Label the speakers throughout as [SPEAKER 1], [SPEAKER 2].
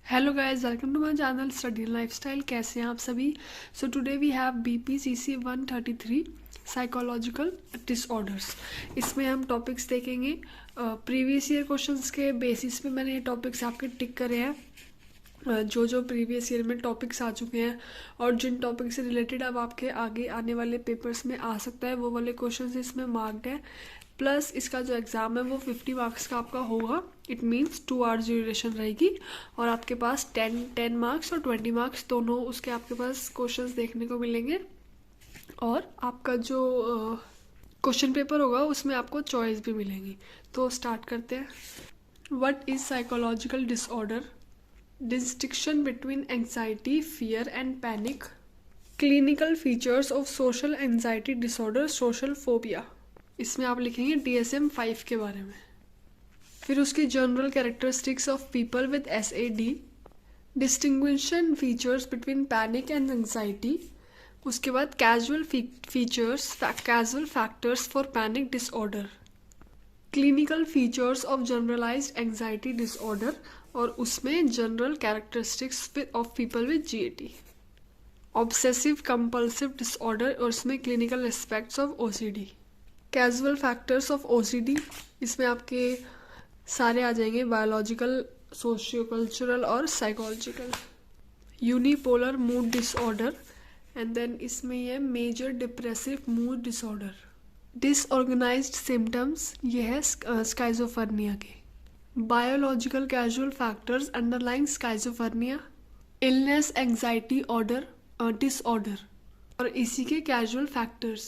[SPEAKER 1] Hello guys, welcome to my channel study lifestyle. कैसे हैं आप सभी? So today we have BPCC 133 psychological disorders. इसमें हम टॉपिक्स देखेंगे। प्रीवियस ईयर क्वेश्चंस के बेसिस पे मैंने ये टॉपिक्स आपके टिक करे हैं, जो जो प्रीवियस ईयर में टॉपिक्स आ चुके हैं और जिन टॉपिक से रिलेटेड अब आपके आगे आने वाले पेपर्स में आ सकता है वो वाले क्वेश्चंस इसमें मार्क्ड हैं। प्लस इसका जो एग्ज़ाम है वो 50 मार्क्स का आपका होगा। इट मीन्स 2 आवर्स ड्यूरेशन रहेगी और आपके पास 10 मार्क्स और 20 मार्क्स दोनों उसके आपके पास क्वेश्चंस देखने को मिलेंगे। और आपका जो क्वेश्चन पेपर होगा उसमें आपको चॉइस भी मिलेंगी। तो स्टार्ट करते हैं। What is psychological disorder? Distinction between anxiety, fear and panic. Clinical features of social anxiety disorder, social phobia. इसमें आप लिखेंगे DSM-5 के बारे में। फिर उसकी general characteristics of people with SAD, distinction features between panic and anxiety. उसके बाद casual factors for panic disorder, clinical features of generalized anxiety disorder और उसमें general characteristics of people with GAT, obsessive compulsive disorder और उसमें clinical aspects of OCD, casual factors of OCD। इसमें आपके सारे आ जाएंगे, बायोलॉजिकल, सोशियो कल्चरल और psychological. Unipolar mood disorder and then इसमें ये major depressive mood disorder. Disorganized symptoms ये है स्काइजोफर्निया के। Biological casual factors underlying schizophrenia, illness anxiety order disorder और इसी के कैजुअल फैक्टर्स।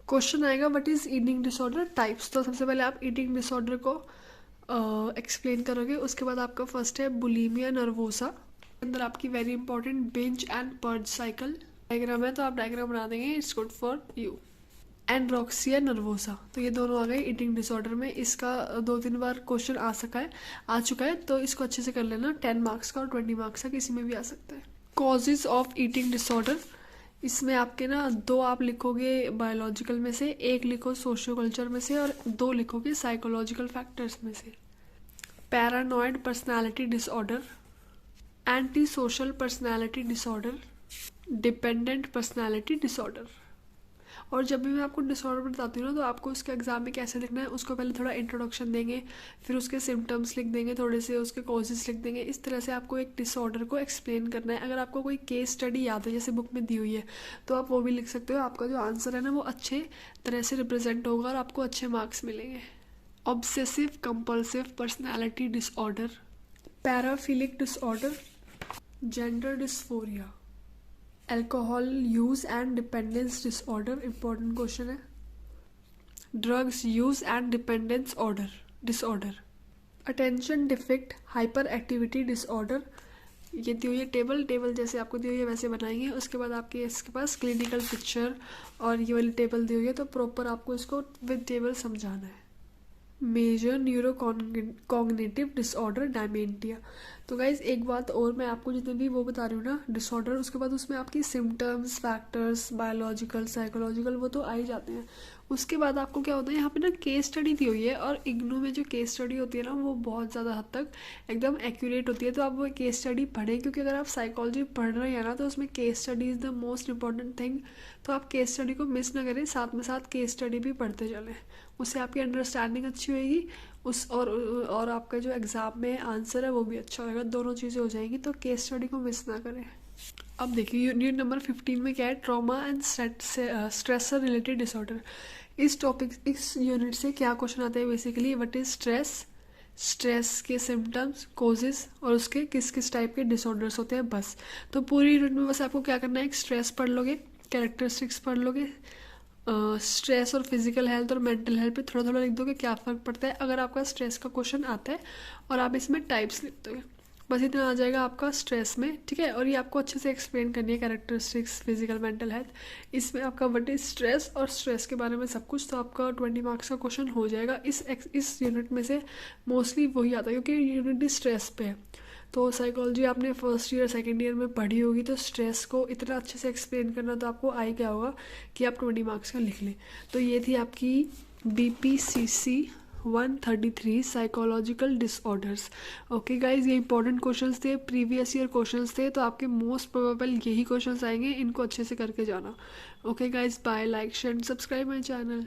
[SPEAKER 1] क्वेश्चन आएगा what is eating disorder types. तो सबसे पहले आप ईटिंग डिसऑर्डर को एक्सप्लेन करोगे। उसके बाद आपका फर्स्ट है बुलिमिया नर्वोसा। अंदर आपकी very important binge and purge cycle diagram है, तो आप डायग्राम बना देंगे, it's good for you. Anorexia nervosa, तो ये दोनों आ गए ईटिंग डिसऑर्डर में। इसका 2-3 बार क्वेश्चन आ चुका है, तो इसको अच्छे से कर लेना। 10 मार्क्स का और 20 मार्क्स का किसी में भी आ सकता है। कॉजेज ऑफ ईटिंग डिसऑर्डर, इसमें आपके ना 2 आप लिखोगे बायोलॉजिकल में से, 1 लिखो सोशियो कल्चर में से और 2 लिखोगे साइकोलॉजिकल फैक्टर्स में से। Paranoid personality disorder, anti social personality disorder, dependent personality disorder. और जब भी मैं आपको डिसऑर्डर बताती हूँ ना, तो आपको उसके एग्जाम में कैसे लिखना है, उसको पहले थोड़ा इंट्रोडक्शन देंगे, फिर उसके सिम्टम्स लिख देंगे, थोड़े से उसके कॉजेज लिख देंगे। इस तरह से आपको एक डिसऑर्डर को एक्सप्लेन करना है। अगर आपको कोई केस स्टडी याद है जैसे बुक में दी हुई है, तो आप वो भी लिख सकते हो। आपका जो आंसर है ना वो अच्छे तरह से रिप्रेजेंट होगा और आपको अच्छे मार्क्स मिलेंगे। Obsessive compulsive personality disorder, paraphilic disorder, gender dysphoria, alcohol use and dependence disorder, important question है। Drugs use and dependence disorder, attention deficit hyperactivity disorder. ये दी हुई है टेबल जैसे आपको दी हुई है वैसे बनाएंगे। उसके बाद आपके इसके पास क्लिनिकल पिक्चर और ये वाली टेबल दी हुई है, तो प्रॉपर आपको इसको विद टेबल समझाना है। Major neuro cognitive disorder dementia. तो गाइज एक बात और, मैं आपको जितने भी वो बता रही हूँ ना डिसऑर्डर, उसके बाद उसमें आपकी सिम्टम्स, फैक्टर्स, बायोलॉजिकल, साइकोलॉजिकल वो तो आ ही जाते हैं। उसके बाद आपको क्या होता है, यहाँ पे ना केस स्टडी दी हुई है और इग्नू में जो केस स्टडी होती है ना वो बहुत ज़्यादा हद तक एकदम एक्यूरेट होती है। तो आप वो केस स्टडी पढ़ें, क्योंकि अगर आप साइकोलॉजी पढ़ रहे हैं ना तो उसमें case study is the most important thing. तो आप केस स्टडी को मिस ना करें, साथ में साथ केस स्टडी भी पढ़ते चलें, उससे आपकी अंडरस्टैंडिंग अच्छी होएगी और आपका जो एग्ज़ाम में आंसर है वो भी अच्छा होगा। दोनों चीज़ें हो जाएंगी, तो केस स्टडी को मिस ना करें। अब देखिए यूनिट नंबर 15 में क्या है, trauma and stressor related disorder. इस यूनिट से क्या क्वेश्चन आते हैं बेसिकली, व्हाट इज स्ट्रेस के सिम्टम्स, कोजेस और उसके किस किस टाइप के डिसऑर्डर्स होते हैं, बस। तो पूरी यूनिट में बस आपको क्या करना है, एक स्ट्रेस पढ़ लोगे, कैरेक्टरिस्टिक्स पढ़ लोगे, स्ट्रेस और फिजिकल हेल्थ और मेंटल हेल्थ पे थोड़ा थोड़ा लिख दोगे क्या फ़र्क पड़ता है अगर आपका स्ट्रेस का क्वेश्चन आता है, और आप इसमें टाइप्स लिख दोगे। बस इतना आ जाएगा आपका स्ट्रेस में, ठीक है। और ये आपको अच्छे से एक्सप्लेन करनी है, कैरेक्टरिस्टिक्स, फिजिकल, मेंटल हेल्थ, इसमें आपका व्हाट इज स्ट्रेस और स्ट्रेस के बारे में सब कुछ। तो आपका 20 मार्क्स का क्वेश्चन हो जाएगा। इस यूनिट में से मोस्टली वही आता है, क्योंकि यूनिट स्ट्रेस पे है। तो साइकोलॉजी आपने फर्स्ट ईयर सेकेंड ईयर में पढ़ी होगी, तो स्ट्रेस को इतना अच्छे से एक्सप्लेन करना तो आपको आ ही क्या होगा कि आप 20 मार्क्स का लिख लें। तो ये थी आपकी BPCC 133 psychological disorders. Okay guys, ये इंपॉर्टेंट क्वेश्चंस थे, प्रीवियस ईयर क्वेश्चंस थे, तो आपके मोस्ट प्रोबेबल यही क्वेश्चंस आएंगे, इनको अच्छे से करके जाना। Okay guys, bye, like share and subscribe my channel.